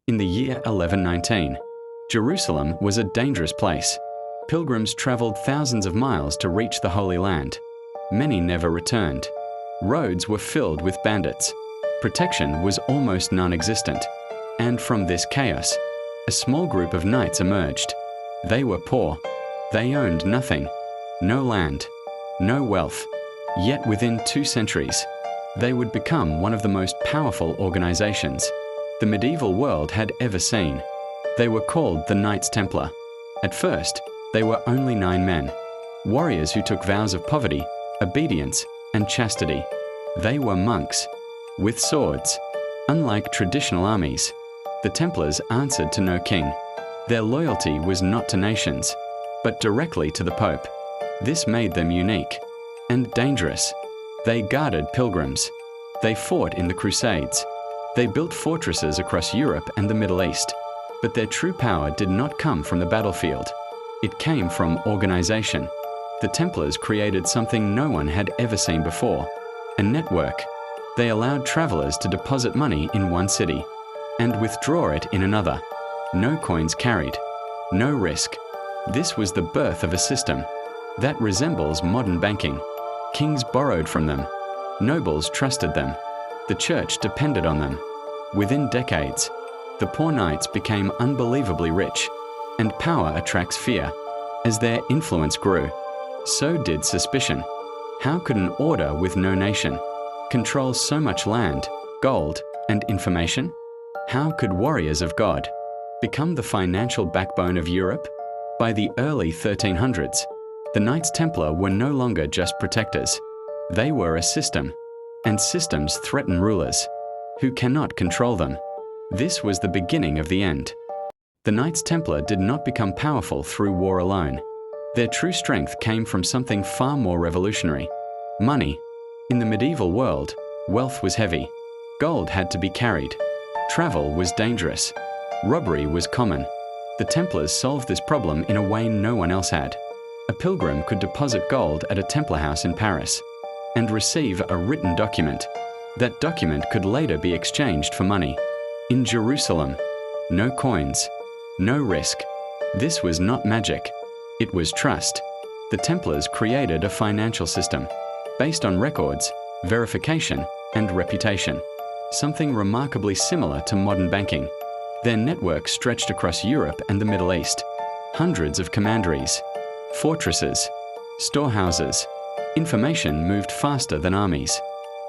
In the year 1119, Jerusalem was a dangerous place. Pilgrims traveled thousands of miles to reach the Holy Land. Many never returned. Roads were filled with bandits. Protection was almost non-existent. And from this chaos, a small group of knights emerged. They were poor. They owned nothing. No land. No wealth. Yet within 2 centuries, they would become one of the most powerful organizations the medieval world had ever seen. They were called the Knights Templar. At first, they were only 9 men, warriors who took vows of poverty, obedience, and chastity. They were monks, with swords. Unlike traditional armies, the Templars answered to no king. Their loyalty was not to nations, but directly to the Pope. This made them unique and dangerous. They guarded pilgrims. They fought in the Crusades. They built fortresses across Europe and the Middle East. But their true power did not come from the battlefield. It came from organization. The Templars created something no one had ever seen before: a network. They allowed travelers to deposit money in one city and withdraw it in another. No coins carried. No risk. This was the birth of a system that resembles modern banking. Kings borrowed from them. Nobles trusted them. The church depended on them. Within decades, the poor knights became unbelievably rich, and power attracts fear. As their influence grew, so did suspicion. How could an order with no nation control so much land, gold, and information? How could warriors of God become the financial backbone of Europe? By the early 1300s, the Knights Templar were no longer just protectors. They were a system, and systems threaten rulers who cannot control them. This was the beginning of the end. The Knights Templar did not become powerful through war alone. Their true strength came from something far more revolutionary: money. In the medieval world, wealth was heavy. Gold had to be carried. Travel was dangerous. Robbery was common. The Templars solved this problem in a way no one else had. A pilgrim could deposit gold at a Templar house in Paris and receive a written document. That document could later be exchanged for money. In Jerusalem, no coins, no risk. This was not magic. It was trust. The Templars created a financial system based on records, verification, and reputation, something remarkably similar to modern banking. Their network stretched across Europe and the Middle East. Hundreds of commanderies, fortresses, storehouses. Information moved faster than armies.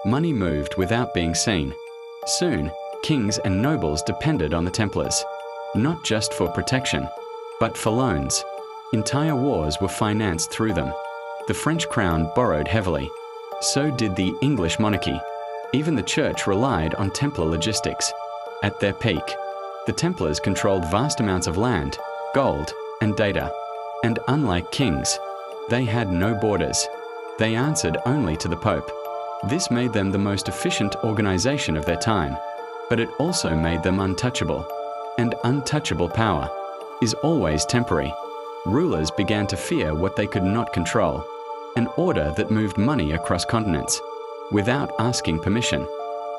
Money moved without being seen. Soon, kings and nobles depended on the Templars, not just for protection, but for loans. Entire wars were financed through them. The French crown borrowed heavily. So did the English monarchy. Even the church relied on Templar logistics. At their peak, the Templars controlled vast amounts of land, gold, and data. And unlike kings, they had no borders. They answered only to the Pope. This made them the most efficient organization of their time, but it also made them untouchable. And untouchable power is always temporary. Rulers began to fear what they could not control: an order that moved money across continents without asking permission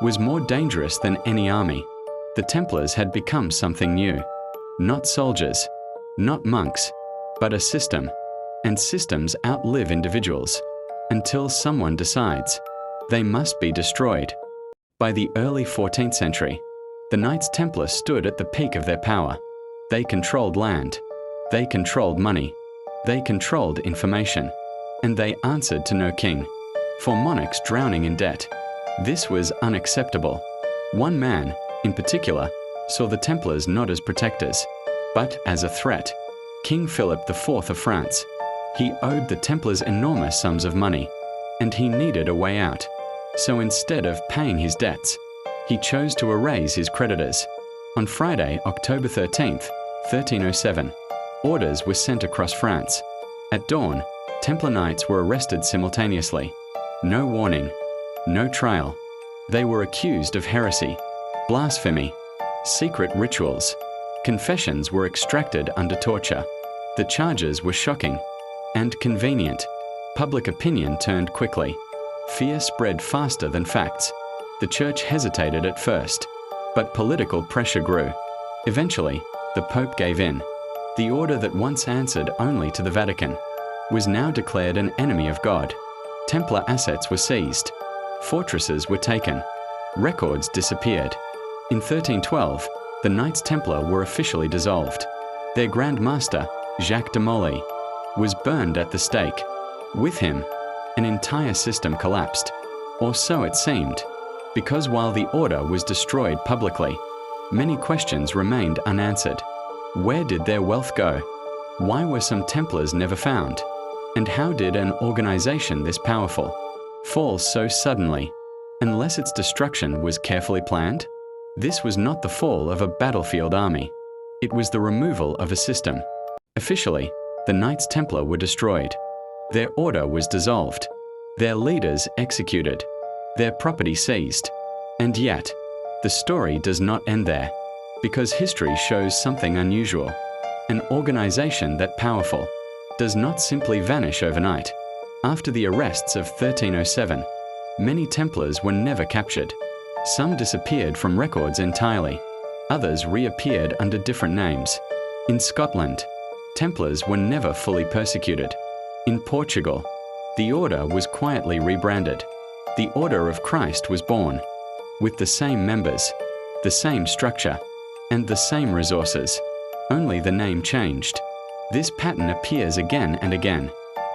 was more dangerous than any army. The Templars had become something new. Not soldiers, not monks, but a system. And systems outlive individuals until someone decides they must be destroyed. By the early 14th century, the Knights Templar stood at the peak of their power. They controlled land. They controlled money. They controlled information. And they answered to no king. For monarchs drowning in debt, this was unacceptable. One man, in particular, saw the Templars not as protectors, but as a threat: King Philip IV of France. He owed the Templars enormous sums of money, and he needed a way out. So instead of paying his debts, he chose to erase his creditors. On Friday, October 13th, 1307, orders were sent across France. At dawn, Templar knights were arrested simultaneously. No warning, no trial. They were accused of heresy, blasphemy, secret rituals. Confessions were extracted under torture. The charges were shocking and convenient. Public opinion turned quickly. Fear spread faster than facts. The church hesitated at first, but political pressure grew. Eventually, the Pope gave in. The order that once answered only to the Vatican was now declared an enemy of God. Templar assets were seized. Fortresses were taken. Records disappeared. In 1312, the Knights Templar were officially dissolved. Their Grand Master, Jacques de Molay, was burned at the stake. With him, an entire system collapsed. Or so it seemed, because while the order was destroyed publicly, many questions remained unanswered. Where did their wealth go? Why were some Templars never found? And how did an organization this powerful fall so suddenly, unless its destruction was carefully planned? This was not the fall of a battlefield army. It was the removal of a system. Officially, the Knights Templar were destroyed. Their order was dissolved. Their leaders executed. Their property seized. And yet, the story does not end there, because history shows something unusual. An organization that powerful does not simply vanish overnight. After the arrests of 1307, many Templars were never captured. Some disappeared from records entirely. Others reappeared under different names. In Scotland, Templars were never fully persecuted. In Portugal, the order was quietly rebranded. The Order of Christ was born, with the same members, the same structure, and the same resources. Only the name changed. This pattern appears again and again.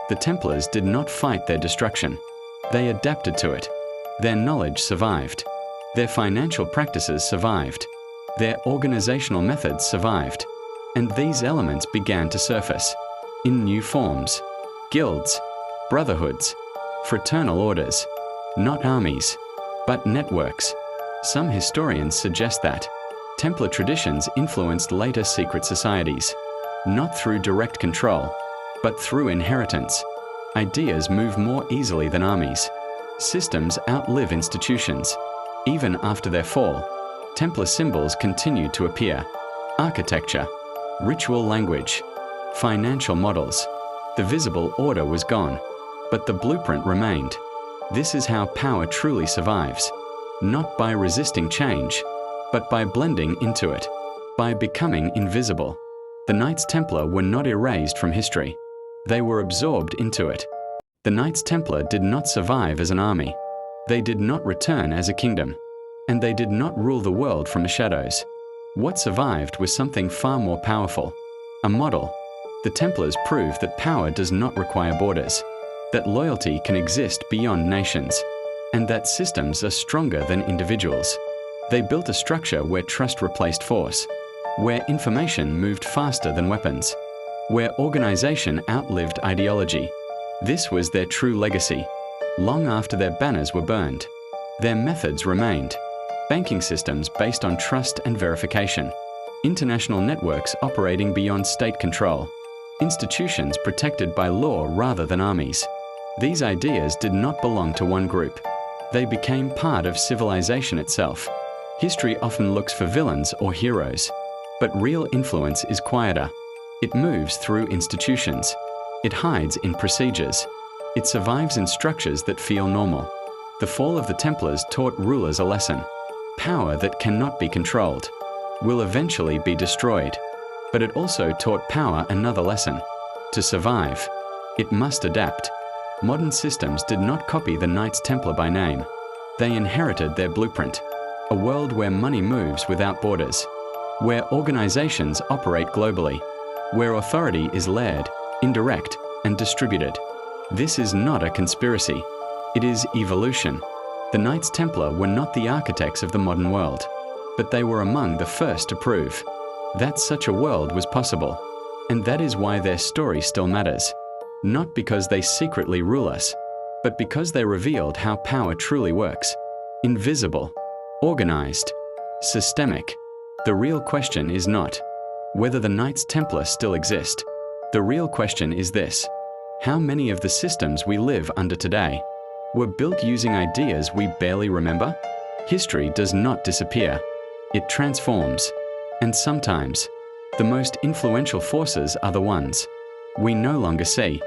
The Templars did not fight their destruction. They adapted to it. Their knowledge survived. Their financial practices survived. Their organizational methods survived. And these elements began to surface in new forms: guilds, brotherhoods, fraternal orders, not armies, but networks. Some historians suggest that Templar traditions influenced later secret societies, not through direct control, but through inheritance. Ideas move more easily than armies. Systems outlive institutions. Even after their fall, Templar symbols continued to appear. Architecture, ritual language, financial models. The visible order was gone, but the blueprint remained. This is how power truly survives, not by resisting change, but by blending into it, by becoming invisible. The Knights Templar were not erased from history. They were absorbed into it. The Knights Templar did not survive as an army. They did not return as a kingdom. And they did not rule the world from the shadows. What survived was something far more powerful. A model. The Templars proved that power does not require borders, that loyalty can exist beyond nations, and that systems are stronger than individuals. They built a structure where trust replaced force, where information moved faster than weapons, where organization outlived ideology. This was their true legacy. Long after their banners were burned, their methods remained. Banking systems based on trust and verification. International networks operating beyond state control. Institutions protected by law rather than armies. These ideas did not belong to one group. They became part of civilization itself. History often looks for villains or heroes, but real influence is quieter. It moves through institutions. It hides in procedures. It survives in structures that feel normal. The fall of the Templars taught rulers a lesson. Power that cannot be controlled will eventually be destroyed. But it also taught power another lesson. To survive, it must adapt. Modern systems did not copy the Knights Templar by name. They inherited their blueprint. A world where money moves without borders, where organizations operate globally, where authority is layered, indirect, and distributed. This is not a conspiracy. It is evolution. The Knights Templar were not the architects of the modern world, but they were among the first to prove that such a world was possible. And that is why their story still matters. Not because they secretly rule us, but because they revealed how power truly works. Invisible, organized, systemic. The real question is not whether the Knights Templar still exist. The real question is this: how many of the systems we live under today were built using ideas we barely remember? History does not disappear. It transforms. And sometimes, the most influential forces are the ones we no longer see.